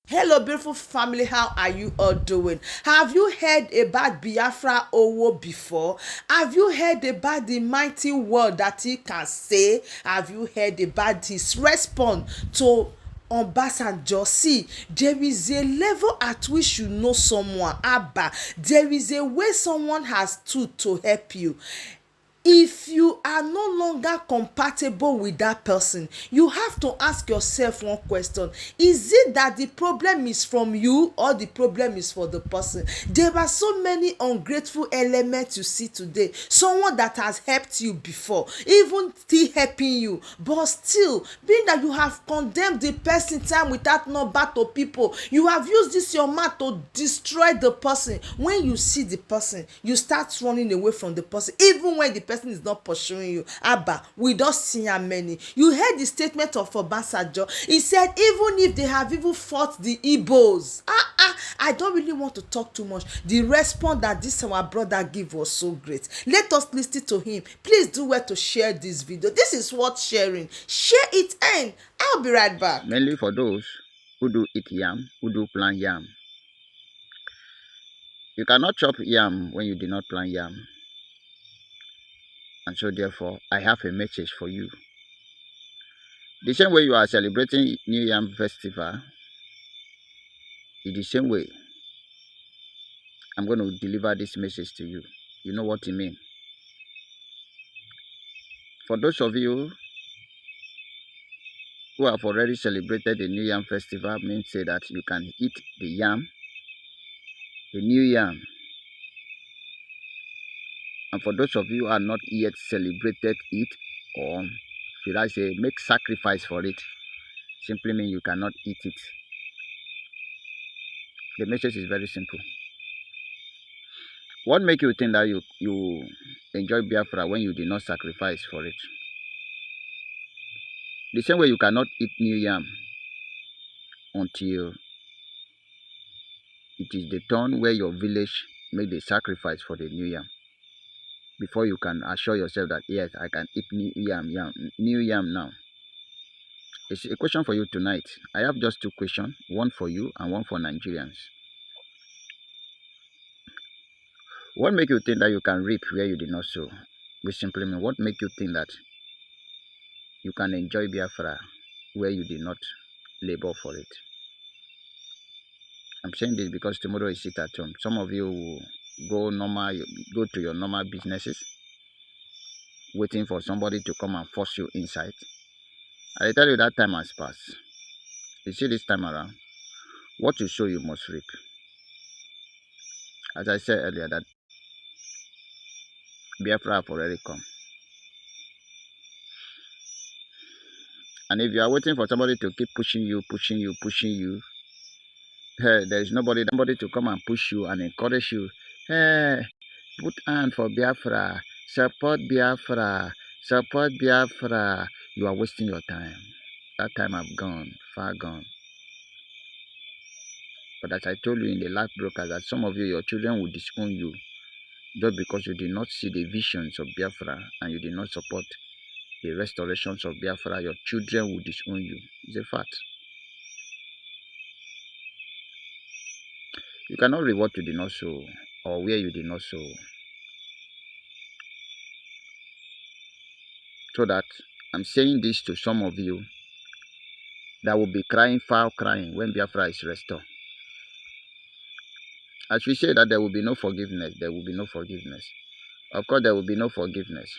Hello, beautiful family. How are you all doing? Have you heard about Biafra Owo before? Have you heard about the mighty word that he can say? Have you heard about his response to Obasanjo? See, there is a level at which you know someone, Abba. There is a way someone has stood to help you. If you are no longer compatible with that person, you have to ask yourself one question: is it that the problem is from you, or the problem is for the person? There are so many ungrateful elements you see today. Someone that has helped you before, even still helping you, but still being that you have condemned the person time without number to people, you have used this your mouth to destroy the person. When you see the person, you start running away from the person, even when the person is not pursuing you. Abba, we don see am many. You heard the statement of Obansajo. He said even if they have even fought the Igbos, I don't really want to talk too much. The response that this our brother give was so great. Let us listen to him. Please do well to share this video. This is worth sharing. Share it, and I'll be right back. Mainly for those who do eat yam, who do plant yam. You cannot chop yam when you did not plant yam. And so therefore, I have a message for you. The same way you are celebrating New Yam Festival, in the same way, I'm going to deliver this message to you. You know what I mean? For those of you who have already celebrated the New Yam Festival, means say that you can eat the yam, the new yam. And for those of you who are not yet celebrated it, or should I say make sacrifice for it, simply mean you cannot eat it. The message is very simple. What make you think that you enjoy Biafra when you did not sacrifice for it? The same way you cannot eat new yam until it is the turn where your village make the sacrifice for the new yam, before you can assure yourself that yes, I can eat new yam now. It's a question for you tonight. I have just two questions, one for you and one for Nigerians. What make you think that you can reap where you did not sow? Which simply means, what make you think that you can enjoy Biafra where you did not labor for it? I'm saying this because tomorrow is sit at home. Some of you will go to your normal businesses, waiting for somebody to come and force you inside. I tell you that time has passed. You see, this time around, what you sow, you must reap. As I said earlier, that Biafra have already come. And if you are waiting for somebody to keep pushing you, hey, there is nobody to come and push you and encourage you. Hey, put hand for Biafra, support Biafra, support Biafra. You are wasting your time. That time have gone, far gone. But as I told you in the last broadcast, that some of you, your children will disown you just because you did not see the visions of Biafra and you did not support the restorations of Biafra. Your children will disown you. It's a fact. You cannot reap what you did not sow, or where you did not sow. So that I'm saying this to some of you that will be crying foul crying when Biafra is restored. As we say that there will be no forgiveness, there will be no forgiveness. Of course, there will be no forgiveness.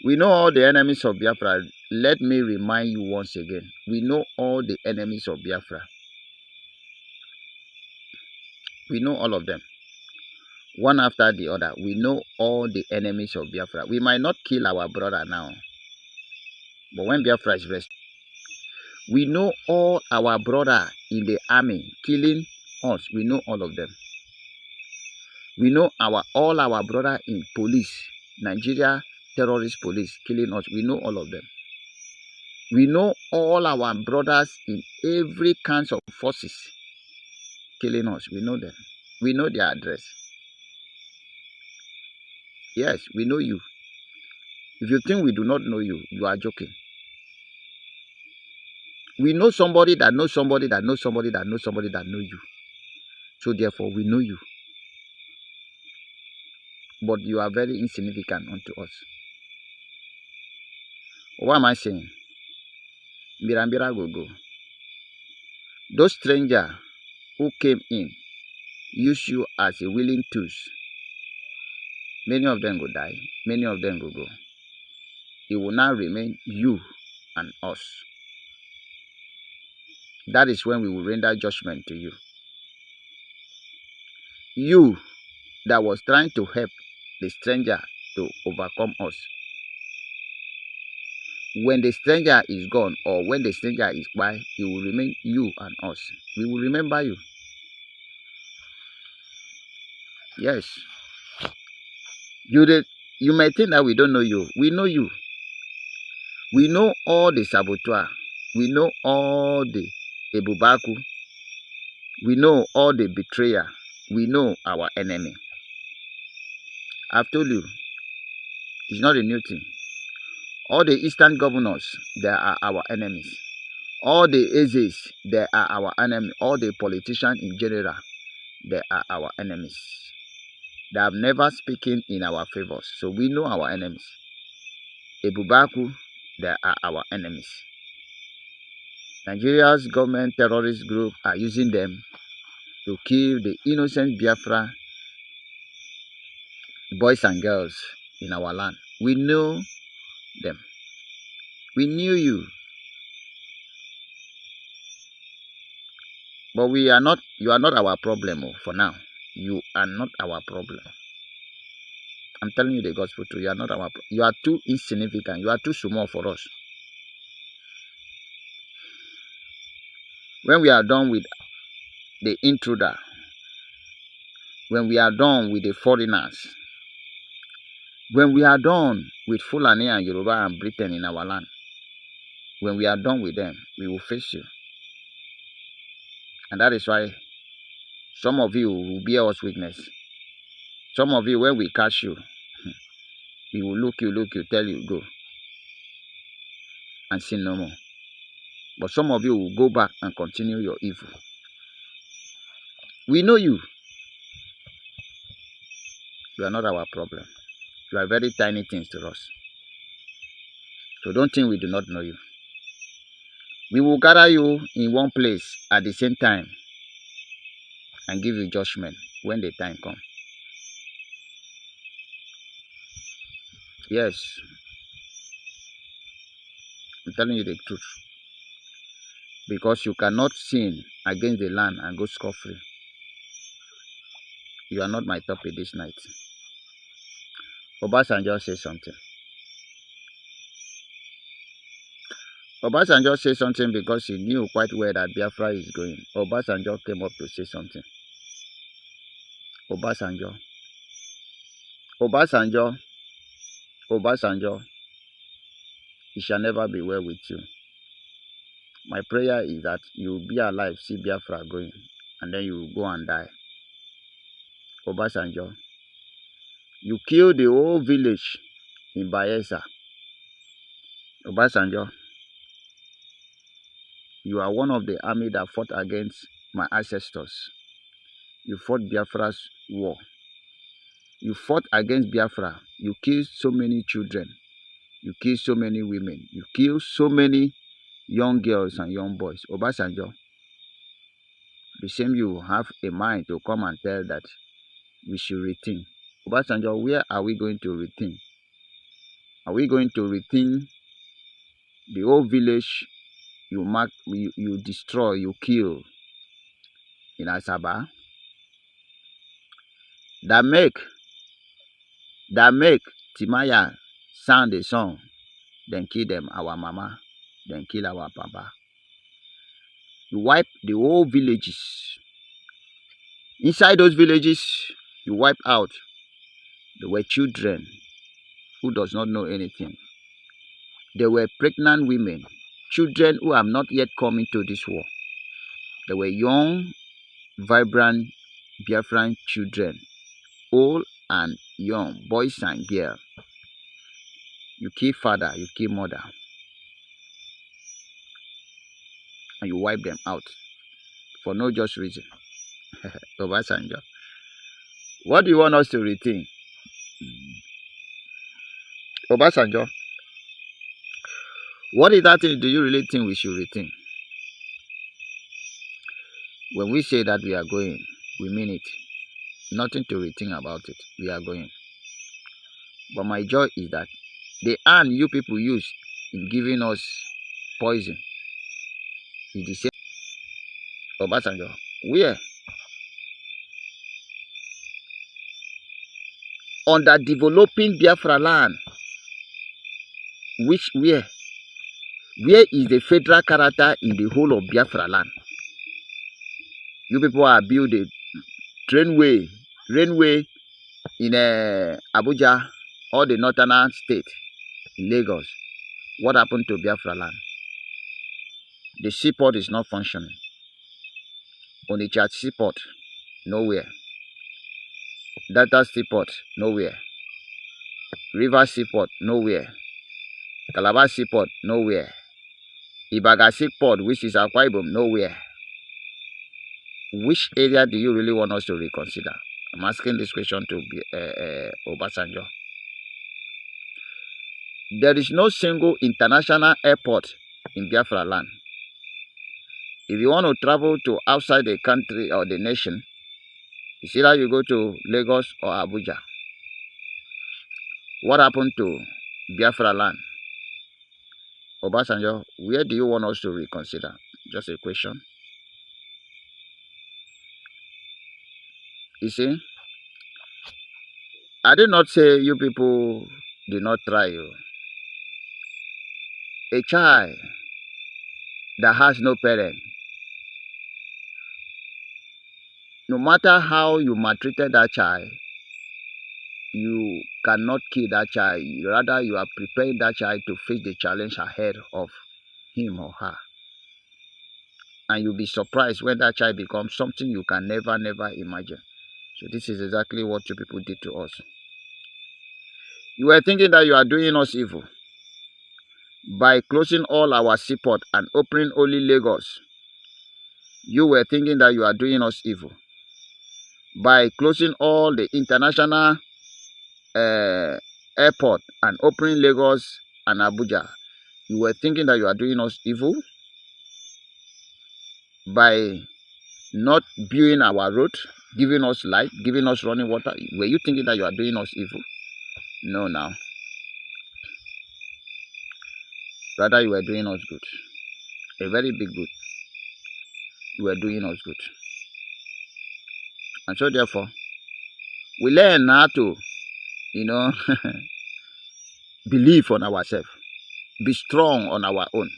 We know all the enemies of Biafra. Let me remind you once again. We know all the enemies of Biafra. We know all of them. One after the other. We know all the enemies of Biafra. We might not kill our brother now, but when Biafra is restored, we know all our brother in the army killing us. We know all of them. We know all our brother in police, Nigeria terrorist police killing us. We know all of them. We know all our brothers in every kinds of forces killing us. We know them. We know their address. Yes, we know you. If you think we do not know you, you are joking. We know somebody that knows somebody that knows somebody that knows somebody that knows you. So therefore, we know you. But you are very insignificant unto us. What am I saying? Mirambira go. Those strangers who came in use you as a willing tools. Many of them will die. Many of them will go. It will now remain you and us. That is when we will render judgment to you. You that was trying to help the stranger to overcome us. When the stranger is gone or when the stranger is by, it will remain you and us. We will remember you. Yes. You may think that we don't know you. We know you. We know all the saboteur. We know all the ebubaku. We know all the betrayer. We know our enemy. I've told you, it's not a new thing. All the eastern governors, they are our enemies. All the Ezes, they are our enemy. All the politicians in general, they are our enemies. They have never spoken in our favors. So we know our enemies. Ebubaku, they are our enemies. Nigeria's government terrorist group are using them to kill the innocent Biafra boys and girls in our land. We know them. We knew you. But you are not our problem for now. You are not our problem. I'm telling you the gospel truth. You are not our problem. You are too insignificant. You are too small for us. When we are done with the intruder, when we are done with the foreigners, when we are done with Fulani and Yoruba and Britain in our land, when we are done with them, we will face you. And that is why some of you will bear us witness. Some of you, when we catch you, we will look you, tell you, go and sin no more. But some of you will go back and continue your evil. We know you. You are not our problem. You are very tiny things to us. So don't think we do not know you. We will gather you in one place at the same time and give you judgment when the time comes. Yes, I'm telling you the truth. Because you cannot sin against the land and go scot-free. You are not my topic this night. Obasanjo say something. Obasanjo say something because he knew quite well that Biafra is going. Obasanjo came up to say something. Obasanjo, it shall never be well with you. My prayer is that you will be alive, see Biafra going, and then you will go and die. Obasanjo, you killed the whole village in Bayelsa. Obasanjo, you are one of the army that fought against my ancestors. You fought Biafra's war. You fought against Biafra. You killed so many children. You killed so many women. You killed so many young girls and young boys. Obasanjo, the same you have a mind to come and tell that we should rethink. Obasanjo, where are we going to rethink? Are we going to rethink the whole village you mark, you destroy, you kill in Asaba? That make Timaya sound a song, then kill them, our mama, then kill our papa. You wipe the whole villages. Inside those villages, you wipe out. There were children who does not know anything. There were pregnant women, children who have not yet come into this war. There were young, vibrant Biafran children, old and young, boys and girls. You kill father, you kill mother. and you wipe them out for no just reason. Obasanjo, what do you want us to rethink? Obasanjo, what is that thing do you really think we should rethink? When we say that we are going, we mean it. Nothing to rethink about it. We are going. But my joy is that the hand you people use in giving us poison is the same. Obasanjo, where? Under developing Biafra land, which where? Where is the federal character in the whole of Biafra land? You people are building railway in Abuja or the northern state in Lagos. What happened to Biafra land? The seaport is not functioning. Onitsha seaport, nowhere. Delta seaport, nowhere. River seaport, nowhere. Calabar seaport, nowhere. Ibaga seaport, which is Akwa Ibom, nowhere. Which area do you really want us to reconsider? I'm asking this question to Obasanjo. There is no single international airport in Biafra land. If you want to travel to outside the country or the nation, it's either you go to Lagos or Abuja. What happened to Biafra land? Obasanjo, where do you want us to reconsider? Just a question. You see, I did not say you people did not try you. A child that has no parent, no matter how you maltreated that child, you cannot kill that child. Rather, you are preparing that child to face the challenge ahead of him or her. And you'll be surprised when that child becomes something you can never imagine. So this is exactly what you people did to us. You were thinking that you are doing us evil by closing all our seaport and opening only Lagos. You were thinking that you are doing us evil by closing all the international airport and opening Lagos and Abuja. You were thinking that you are doing us evil by not building our road, giving us light, giving us running water. Were you thinking that you are doing us evil? No, now. Rather, you were doing us good. A very big good. You were doing us good. And so therefore, we learn how to, believe on ourselves. Be strong on our own.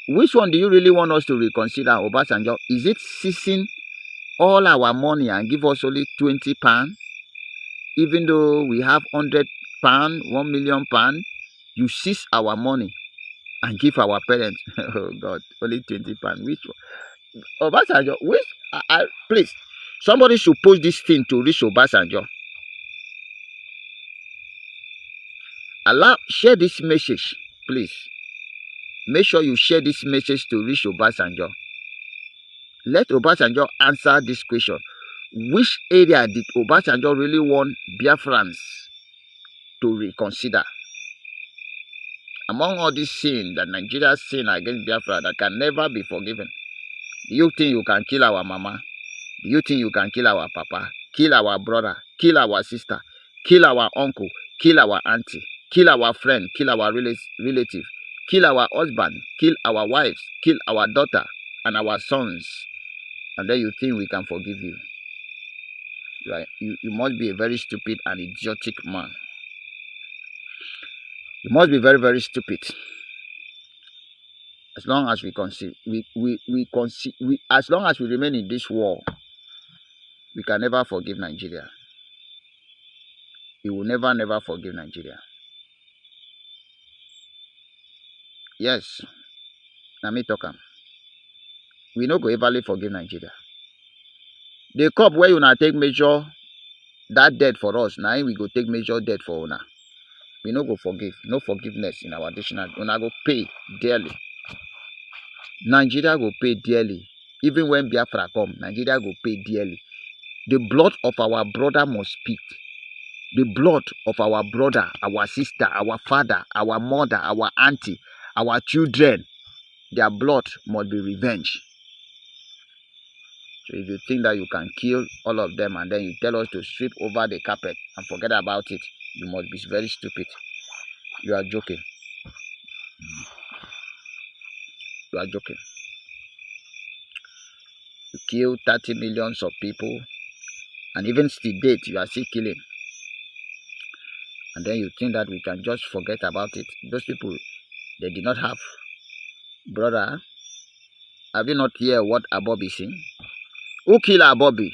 Which one do you really want us to reconsider, Obasanjo? Is it ceasing all our money and give us only 20 pounds? Even though we have 100 pounds, 1 million pounds, you seize our money and give our parents. Oh God, only 20 pounds. Which one? Obasanjo, please, somebody should post this thing to reach Obasanjo. Share this message, please. Make sure you share this message to reach Obasanjo. Let Obasanjo answer this question. Which area did Obasanjo really want Biafrans to reconsider? Among all these sins that Nigeria sin against Biafra that can never be forgiven, do you think you can kill our mama? Do you think you can kill our papa? Kill our brother? Kill our sister? Kill our uncle? Kill our auntie? Kill our friend? Kill our relative? Kill our husband? Kill our wives? Kill our daughter and our sons? And then you think we can forgive you? Right? You must be a very stupid and idiotic man. You must be very stupid. As long as as long as we remain in this war, we can never forgive Nigeria. We will never forgive Nigeria. Yes, na me talk am. We no go everly forgive Nigeria. The cup where una take measure that debt for us, now we go take measure debt for una. We no go forgive. No forgiveness in our dictionary. Una go pay dearly. Nigeria go pay dearly. Even when Biafra come, Nigeria go pay dearly. The blood of our brother must speak. The blood of our brother, our sister, our father, our mother, our auntie, our children, their blood must be revenged. So if you think that you can kill all of them and then you tell us to sweep over the carpet and forget about it, you must be very stupid. You are joking. You are joking. You kill 30 millions of people, and even still date, you are still killing. And then you think that we can just forget about it. Those people, they did not have. Brother, have you not heard what Abobi sing? Who kill Abobi?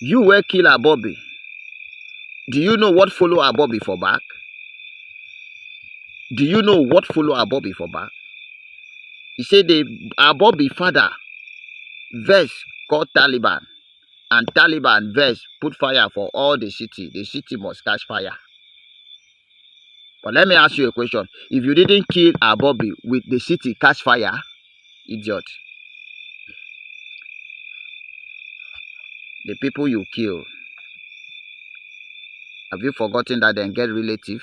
You were kill Abobi. Do you know what follow Abobi for back? Do you know what follow Abobi for back? He said the Abobi father verse called Taliban, and Taliban verse put fire for all the city. The city must catch fire. But let me ask you a question. If you didn't kill Abobi, with the city catch fire? Idiot. The people you kill, have you forgotten that they get relative?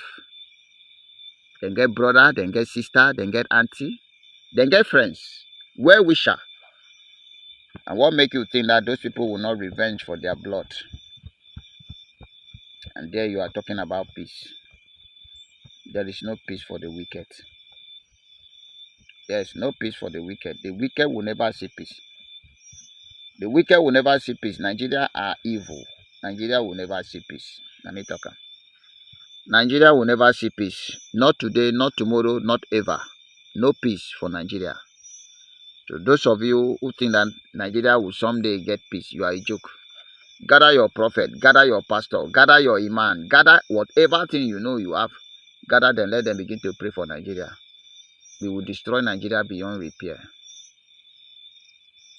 They get brother, they get sister, they get auntie, they get friends, well wisher. And what make you think that those people will not revenge for their blood? And there you are talking about peace. There is no peace for the wicked. There is no peace for the wicked. The wicked will never see peace. The wicked will never see peace. Nigeria are evil. Nigeria will never see peace. Let me talk. Nigeria will never see peace. Not today, not tomorrow, not ever. No peace for Nigeria. So those of you who think that Nigeria will someday get peace, you are a joke. Gather your prophet, gather your pastor, gather your imam, gather whatever thing you know you have. Gather them, let them begin to pray for Nigeria. We will destroy Nigeria beyond repair.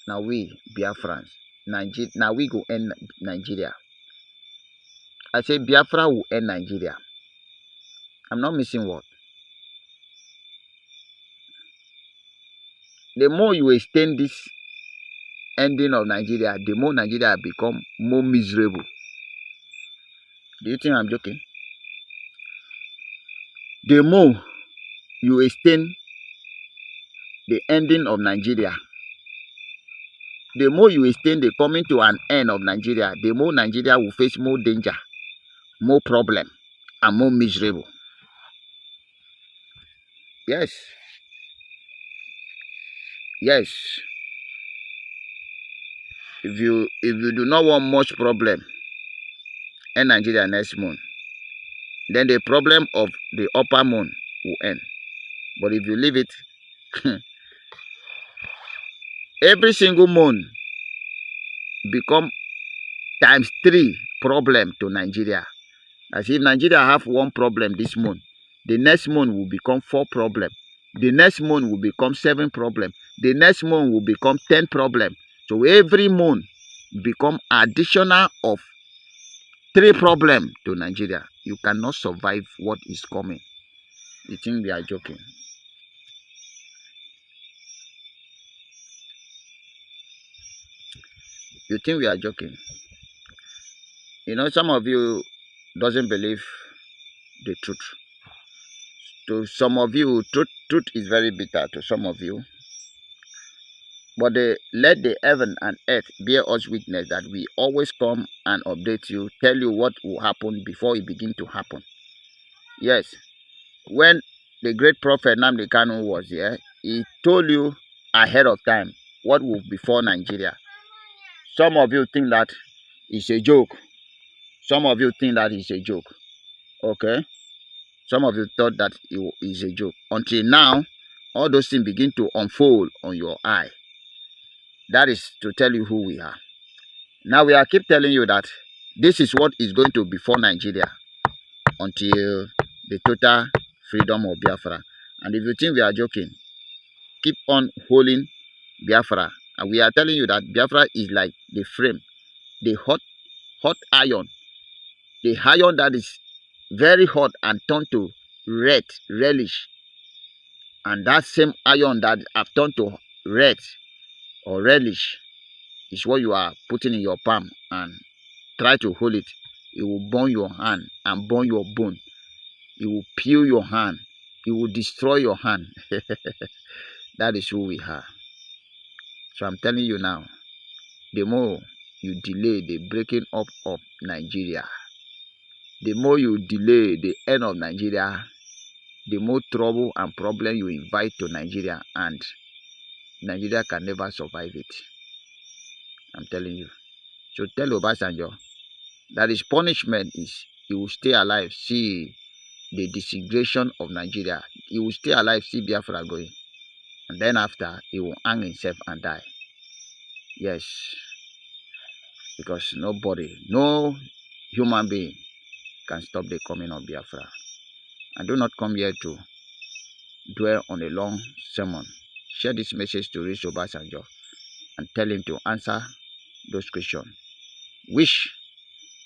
Now we, Biafrans, now we go end Nigeria. I say Biafra will end Nigeria. I'm not missing word. The more you extend this ending of Nigeria, the more Nigeria become more miserable. Do you think I'm joking? The more you extend the ending of Nigeria, the more you extend the coming to an end of Nigeria, the more Nigeria will face more danger, more problem, and more miserable. Yes. Yes. If you do not want much problem in Nigeria next month, then the problem of the upper moon will end. But if you leave it, every single moon become times 3 problem to Nigeria. As if Nigeria have 1 problem this month, the next month will become 4 problem. The next month will become 7 problem. The next month will become 10 problem. So every month become additional of 3 problem to Nigeria. You cannot survive what is coming. You think we are joking? You think we are joking? You know, some of you doesn't believe the truth. To some of you, truth is very bitter to some of you. But let the heaven and earth bear us witness that we always come and update you, tell you what will happen before it begin to happen. Yes, when the great prophet Nnamdi Kanu was here, he told you ahead of time what will befall Nigeria. Some of you think that it's a joke. Some of you think that it's a joke. Okay? Some of you thought that it is a joke. Until now, all those things begin to unfold on your eye. That is to tell you who we are. Now we are keep telling you that this is what is going to befall Nigeria until the total freedom of Biafra. And if you think we are joking, keep on holding Biafra. And we are telling you that Biafra is like the frame, the hot iron, the iron that is very hot and turned to red, relish, And that same iron that have turned to red or reddish is what you are putting in your palm and try to hold it. It will burn your hand and burn your bone. It will peel your hand. It will destroy your hand. That is who we are. So I'm telling you now, the more you delay the breaking up of Nigeria, the more you delay the end of Nigeria, the more trouble and problem you invite to Nigeria, and Nigeria can never survive it. I'm telling you. So tell Obasanjo that his punishment is he will stay alive, see the disintegration of Nigeria. He will stay alive, see Biafra going. And then after, he will hang himself and die. Yes. Because nobody, no human being can stop the coming of Biafra. And do not come here to dwell on a long sermon. Share this message to reach Obasanjo and tell him to answer those questions. Which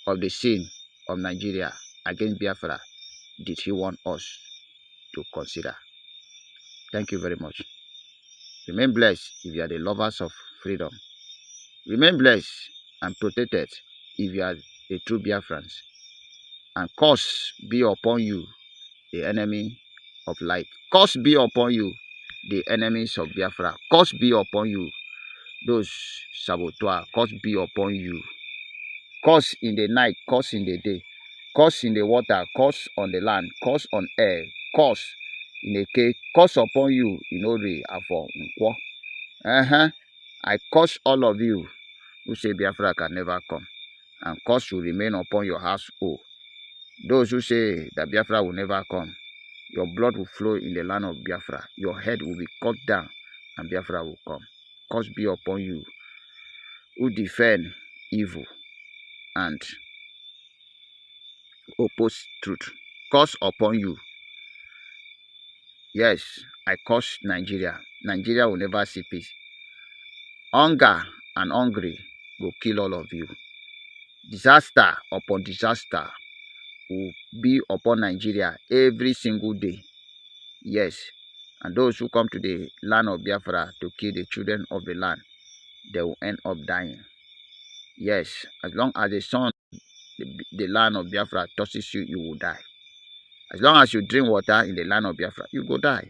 of the sin of Nigeria against Biafra did he want us to consider? Thank you very much. Remain blessed if you are the lovers of freedom. Remain blessed and protected if you are a true Biafrans. And curse be upon you, the enemy of light. Curse be upon you, the enemies of Biafra. Curse be upon you, those saboteurs. Curse be upon you. Curse in the night, curse in the day. Curse in the water, curse on the land, curse on air, curse in the cave, curse upon you in Ori Afo Nkwo. I curse all of you who say Biafra can never come, and curse will remain upon your household. Those who say that Biafra will never come, your blood will flow in the land of Biafra. Your head will be cut down, and Biafra will come. Curse be upon you who defend evil and oppose truth. Curse upon you. Yes, I curse Nigeria. Nigeria will never see peace. Hunger and hungry will kill all of you. Disaster upon disaster will be upon Nigeria every single day. Yes, and those who come to the land of Biafra to kill the children of the land, they will end up dying. Yes, as long as the sun, the land of Biafra touches you, you will die. As long as you drink water in the land of Biafra, you go die.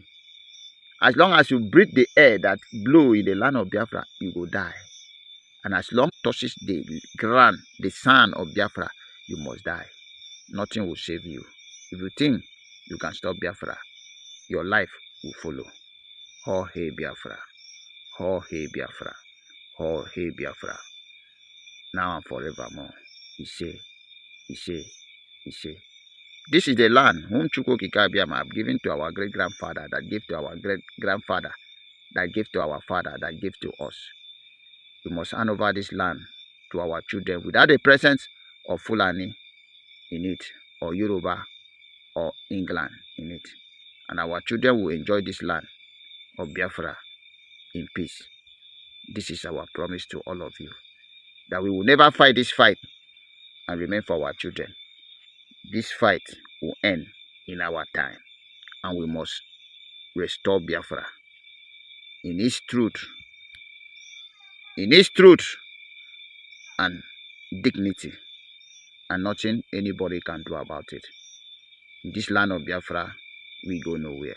As long as you breathe the air that blow in the land of Biafra, you go die. And as long as it touches the ground, the sand of Biafra, you must die. Nothing will save you. If you think you can stop Biafra, your life will follow. Ho hey Biafra. Ho hey Biafra. Ho hey Biafra. Now and forevermore. He say, he say, he say. This is the land whom Chukwokika have given to our great-grandfather, that gave to our great-grandfather, that gave to our father, that gave to us. We must hand over this land to our children without the presence of Fulani in it, or Yoruba, or England in it. And our children will enjoy this land of Biafra in peace. This is our promise to all of you, that we will never fight this fight and remain for our children. This fight will end in our time, and we must restore Biafra in its truth, and dignity, and nothing anybody can do about it. In this land of Biafra, we go nowhere.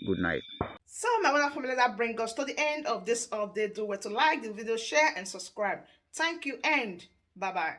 Good night. So my wonderful family, that brings us to the end of this update. Do well to like the video, share, and subscribe. Thank you, and bye-bye.